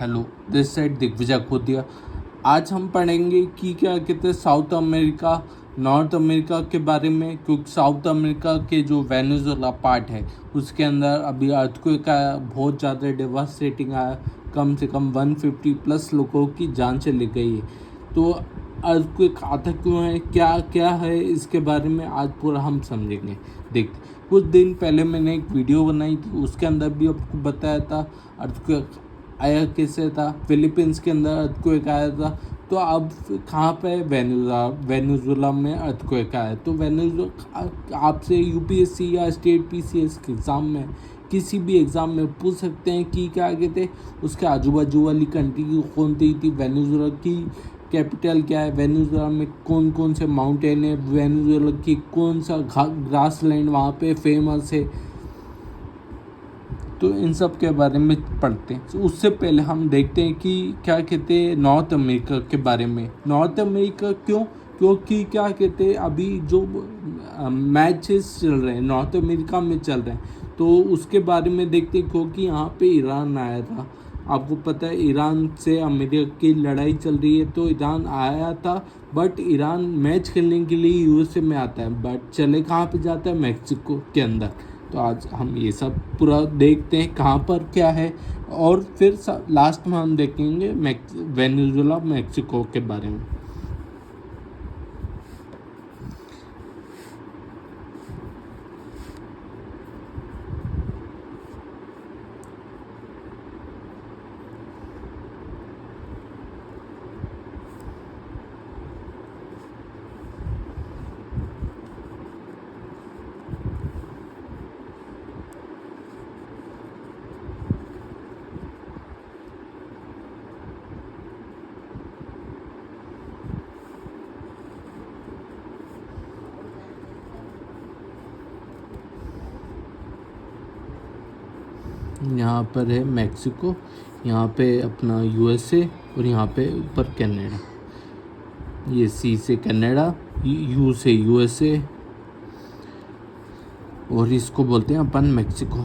Hello, this side Digvijay Khodiya. आज हम पढ़ेंगे कि क्या कहते हैं साउथ अमेरिका, नॉर्थ अमेरिका के बारे में, क्योंकि साउथ अमेरिका के जो वेनेजुएला पार्ट है उसके अंदर अभी अर्थक्वेक का बहुत ज़्यादा डेवास्टेटिंग आया। कम से कम 150 प्लस लोगों की जान चली गई है। तो अर्थक्वेक आता क्यों है, क्या क्या है, इसके बारे में आज पूरा हम समझेंगे। देखते, कुछ दिन पहले मैंने एक वीडियो बनाई थी, उसके अंदर भी आपको बताया था अर्थक्वेक आया कैसे था। फिलीपींस के अंदर अर्थक्वेक आया था। तो अब कहाँ पे, वेनेजुएला में अर्थक्वेक आया। तो वेनेजुएला आपसे यूपीएससी या स्टेट पीसीएस के एग्ज़ाम में, किसी भी एग्ज़ाम में पूछ सकते हैं कि क्या कहते उसके आजू बाजू वाली कंट्री कौन थी। वेनेजुएला की कैपिटल क्या है, वेनेजुएला में कौन कौन से माउंटेन है, वेनेजुएला की कौन सा ग्रास लैंड वहाँ पे फेमस है। तो इन सब के बारे में पढ़ते हैं। तो उससे पहले हम देखते हैं कि क्या कहते हैं नॉर्थ अमेरिका के बारे में। नॉर्थ अमेरिका क्यों, क्योंकि क्या कहते हैं अभी जो मैचेस चल रहे हैं नॉर्थ अमेरिका में चल रहे हैं, तो उसके बारे में देखते हैं। क्योंकि यहाँ पे ईरान आया था, आपको पता है ईरान से अमेरिका की लड़ाई चल रही है। तो ईरान आया था, बट ईरान मैच खेलने के लिए यूएसए में आता है, बट चले कहाँ पे जाता है, मैक्सिको के अंदर। तो आज हम ये सब पूरा देखते हैं कहाँ पर क्या है, और फिर लास्ट में हम देखेंगे वेनेजुएला मैक्सिको के बारे में। यहाँ पर है मैक्सिको, यहाँ पे अपना यूएसए, और यहाँ पे ऊपर कनाडा। ये सी से कनाडा, यू से यूएसए, और इसको बोलते हैं अपन मैक्सिको।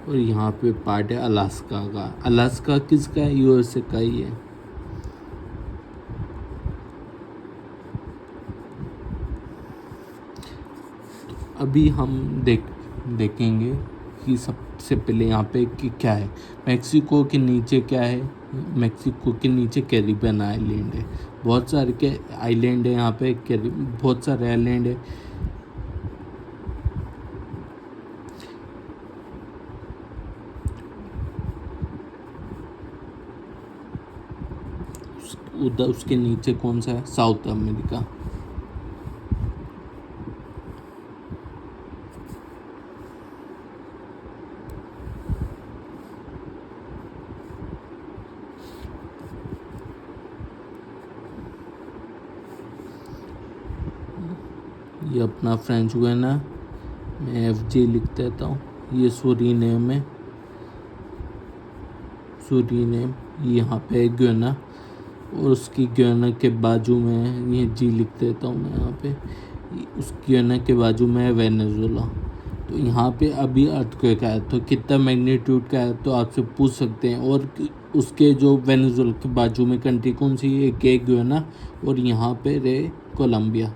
और यहाँ पे पार्ट है अलास्का का। अलास्का किसका है, यूएसए का ही है। अभी हम देखेंगे कि सबसे पहले यहाँ पे कि क्या है। मैक्सिको के नीचे क्या है, मैक्सिको के नीचे कैरिबियन आइलैंड है। बहुत सारे के आइलैंड है यहाँ पे, बहुत सारे आइलैंड है। उधर उसके नीचे कौन सा है, साउथ अमेरिका। ये अपना फ्रेंच गुयाना, मैं FG लिख देता हूँ। ये सूरीनेम है, सूरीनेम। यहाँ पे गुयाना, और उसकी गुयाना के बाजू में ये G लिख देता हूँ मैं यहाँ पे। उस गुयाना के बाजू में है वेनेजुएला। तो यहाँ पे अभी अर्थक्वेक आया, तो कितना मैग्नीट्यूड का है तो आपसे पूछ सकते हैं। और उसके जो वेनेजुएला के बाजू में कंट्री कौन सी है, के गुयाना, और यहाँ पे रहे कोलंबिया।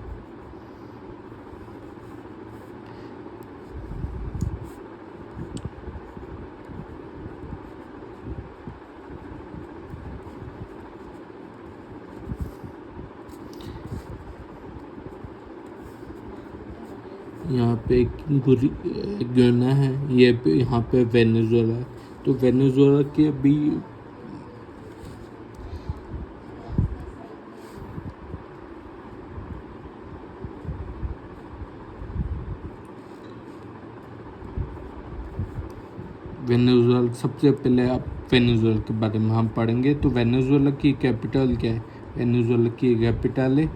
यहाँ पे गुयाना है, ये पे यहाँ पे वेनेजुएला है। तो वेनेजुएला के अभी वेनेजुएला, सबसे पहले आप वेनेजुएला के बारे में हम पढ़ेंगे। तो वेनेजुएला की कैपिटल क्या है, वेनेजुएला की कैपिटल है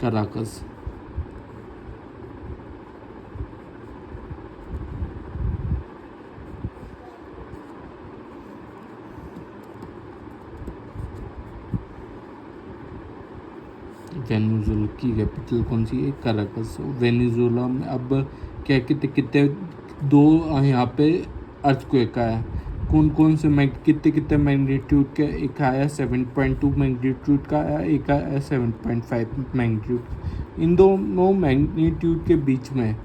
कराकस। वेनेजुएला की कैपिटल कौन सी है? कराकस। वेनेजुएला में अब क्या कितने कितने दो यहाँ पे अर्थक्वेक आया, कौन कौन से कितने कितने मैग्नीट्यूड के? एक आया 7.2 मैग्नीट्यूड का आया, एक आया 7.5 मैग्नीट्यूड। इन दोनों मैग्नीट्यूड के बीच में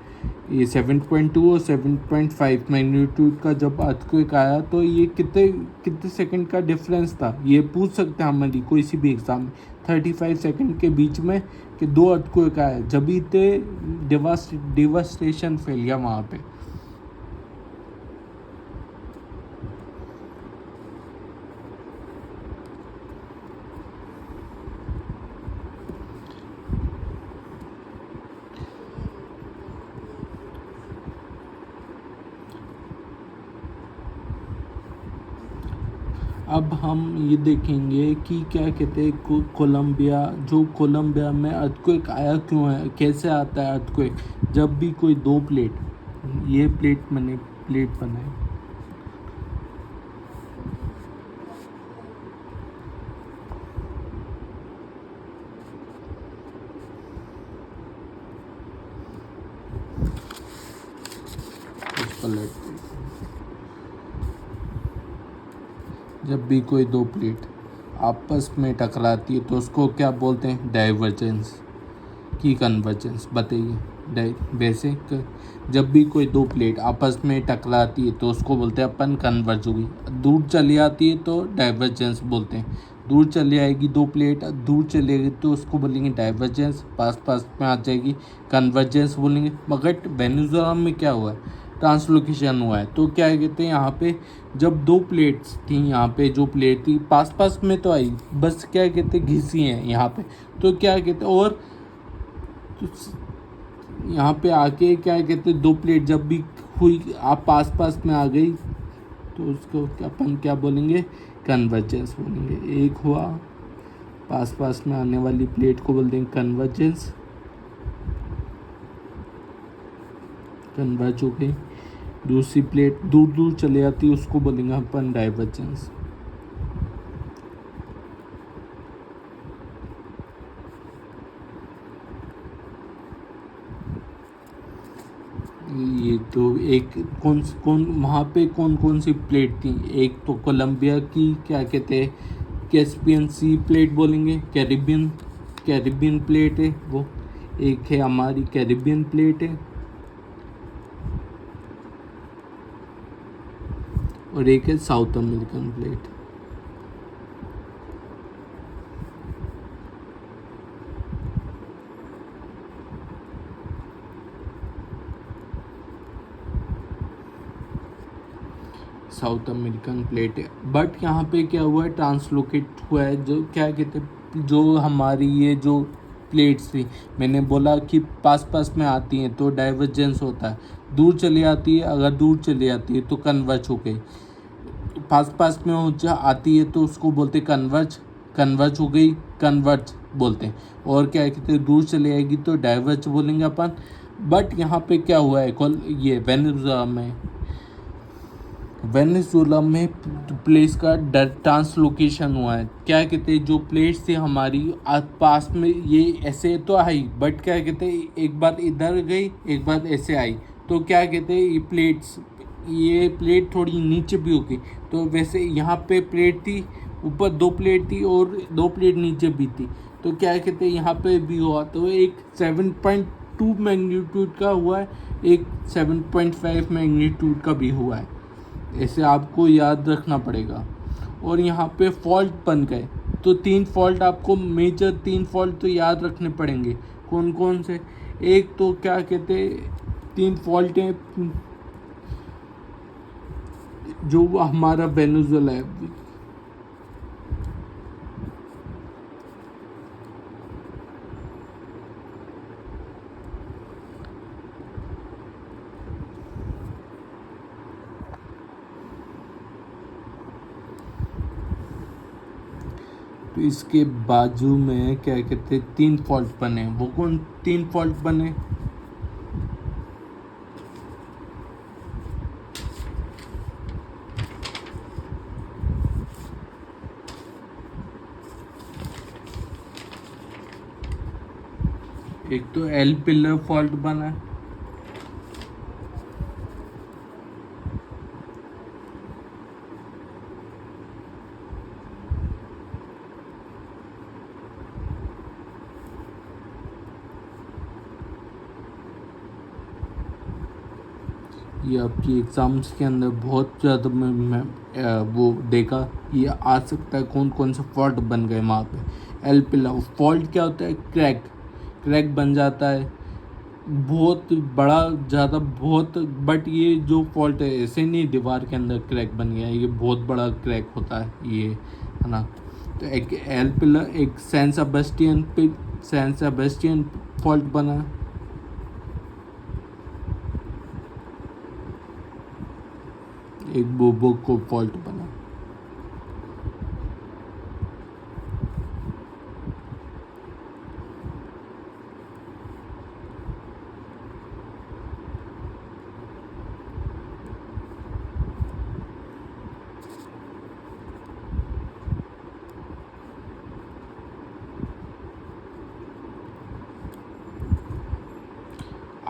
ये 7.2 और 7.5 मैग्नीट्यूड का जब अर्थक्वेक आया तो ये कितने कितने सेकंड का डिफरेंस था? ये पूछ सकते हैं हमारी कोई सी भी एग्ज़ाम में। 35 सेकंड के बीच में कि दो अर्थक्वेक आया, जब भी थे डिवास्टेशन फैल गया वहाँ पे। अब हम ये देखेंगे कि क्या कहते हैं कोलंबिया, जो कोलंबिया में अर्थक्वेक आया क्यों है, कैसे आता है अर्थक्वेक? जब भी कोई दो प्लेट, ये प्लेट बनाए, जब भी कोई दो प्लेट आपस में टकराती है तो उसको क्या बोलते हैं? डाइवर्जेंस की कन्वर्जेंस। बताइए वैसे जब भी कोई दो प्लेट आपस में टकराती है तो उसको बोलते हैं अपन कन्वर्ज होगी। दूर चली आती है तो डाइवर्जेंस बोलते हैं। दूर चली आएगी दो प्लेट, दूर चलेगी तो उसको बोलेंगे डाइवर्जेंस, पास पास में आ जाएगी कन्वर्जेंस बोलेंगे। मगर वेनेजुएला में क्या हुआ है? ट्रांसलोकेशन हुआ है। तो क्या कहते हैं यहाँ पे जब दो प्लेट्स थी, यहाँ पे जो प्लेट थी पास पास में तो आई, बस क्या कहते हैं घिसी हैं यहाँ पे, तो क्या कहते हैं, और तो यहाँ पे आके क्या कहते हैं दो प्लेट जब भी हुई आप पास पास में आ गई तो उसको अपन क्या बोलेंगे? कन्वर्जेंस बोलेंगे। एक हुआ पास पास में आने वाली प्लेट को बोल देंगे कन्वर्जेंस, कन्वर्ज हो गई। दूसरी प्लेट दूर दूर चले जाती है उसको बोलेंगे अपन डाइवर्जेंस। ये तो एक कौन कौन वहाँ पे कौन कौन सी प्लेट थी? एक तो कोलंबिया की क्या कहते हैं कैस्पियन सी प्लेट बोलेंगे, कैरिबियन प्लेट है वो, एक है हमारी कैरिबियन प्लेट है, और एक है south American plate. South American plate है। बट यहाँ पे क्या हुआ है? ट्रांसलोकेट हुआ है। जो क्या कहते हैं जो हमारी ये जो प्लेट्स थी, मैंने बोला कि पास पास में आती हैं तो डाइवर्जेंस होता है, दूर चली आती है, अगर दूर चली आती है तो कन्वर्ज हो गई, पास पास में हो जा आती है तो उसको बोलते कन्वर्ज हो गई, कन्वर्ज बोलते हैं। और क्या कहते हैं दूर चली आएगी तो डाइवर्ज बोलेंगे अपन। बट यहाँ पे क्या हुआ है ये वेनेजुएला में प्लेस का ट्रांसलोकेशन हुआ है। क्या कहते हैं जो प्लेट्स थी हमारी पास में ये ऐसे तो आई, बट क्या कहते हैं एक बार इधर गई एक बार ऐसे आई, तो क्या कहते हैं ये प्लेट थोड़ी नीचे भी होगी। तो वैसे यहाँ पे प्लेट थी, ऊपर दो प्लेट थी और दो प्लेट नीचे भी थी, तो क्या कहते हैं यहाँ पे भी हुआ। तो एक 7.2 मैग्नीट्यूड का हुआ है, एक 7.5 मैग्नीट्यूड का भी हुआ है। ऐसे आपको याद रखना पड़ेगा। और यहाँ पे फॉल्ट बन गए तो तीन फॉल्ट आपको मेजर, तीन फॉल्ट तो याद रखने पड़ेंगे। कौन कौन से? एक तो क्या कहते तीन फॉल्ट हैं जो हमारा वेनेजुएला है, तो इसके बाजू में क्या कहते हैं तीन फॉल्ट बने। वो कौन तीन फॉल्ट बने? एक तो एल पिलर फॉल्ट बना है, ये आपकी एग्ज़ाम्स के अंदर बहुत ज़्यादा मैं वो देखा, ये आ सकता है कौन कौन से फॉल्ट बन गए वहाँ पे। एल पिलर फॉल्ट क्या होता है? क्रैक बन जाता है, बहुत बड़ा ज़्यादा बहुत, बट ये जो फॉल्ट है ऐसे नहीं दीवार के अंदर क्रैक बन गया है, ये बहुत बड़ा क्रैक होता है ये, है ना। तो एक एल पिलर, एक सैन सेबेस्टियन फॉल्ट बना है, एक बोबो को फॉल्ट बना।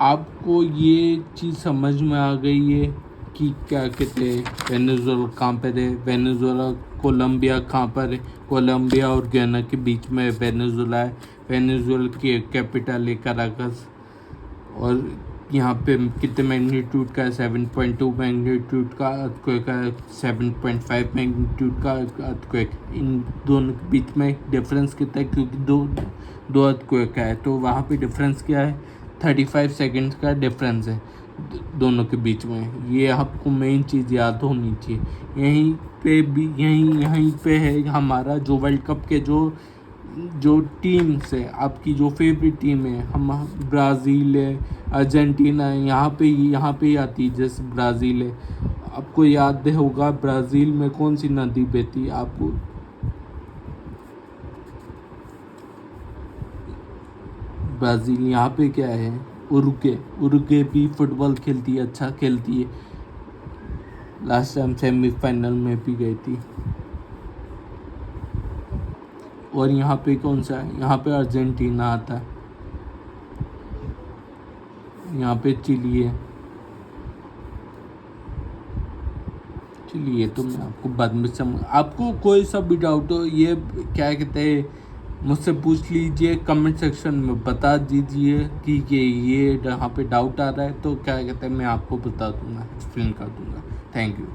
आपको ये चीज़ समझ में आ गई है कि क्या कहते हैं वेनेजुएला कहाँ पर है, वेनेजुएला कोलंबिया कहाँ पर है, कोलंबिया और गयाना के बीच में वेनेजुएला है, वेनेजुएला की कैपिटल है कराकस, और यहाँ पे कितने मैग्नीट्यूड का है? 7.2 मैग्नीट्यूड का अर्थक्वेक है, 7.5 मैग्नीट्यूड का अर्थक्वेक। इन दोनों के बीच में डिफरेंस कितना है? क्योंकि दो अर्थक्वेक है, तो वहाँ पे डिफरेंस क्या है? 35 सेकेंड्स का डिफरेंस है दोनों के बीच में। ये आपको मेन चीज़ याद होनी चाहिए। यहीं पे है हमारा जो वर्ल्ड कप के जो टीम्स है, आपकी जो फेवरेट टीम है, हम ब्राज़ील है, अर्जेंटीना है, यहाँ पे ही आती है। जैसे ब्राज़ील है, आपको याद होगा ब्राज़ील में कौन सी नदी बहती है? आपको ब्राज़ील यहाँ पे क्या है? उरुग्वे भी फुटबॉल खेलती है, अच्छा खेलती है, लास्ट टाइम सेमीफाइनल में भी गई थी। और यहाँ पे कौन सा है? यहाँ पे अर्जेंटीना आता है, यहाँ पे चिली है। चलिए, तो मैं आपको बाद में आपको कोई सा भी डाउट हो, ये क्या कहते हैं, मुझसे पूछ लीजिए, कमेंट सेक्शन में बता दीजिए कि ये यहाँ पे डाउट आ रहा है, तो क्या कहते हैं मैं आपको बता दूंगा, एक्सप्लेन कर दूंगा। Thank you.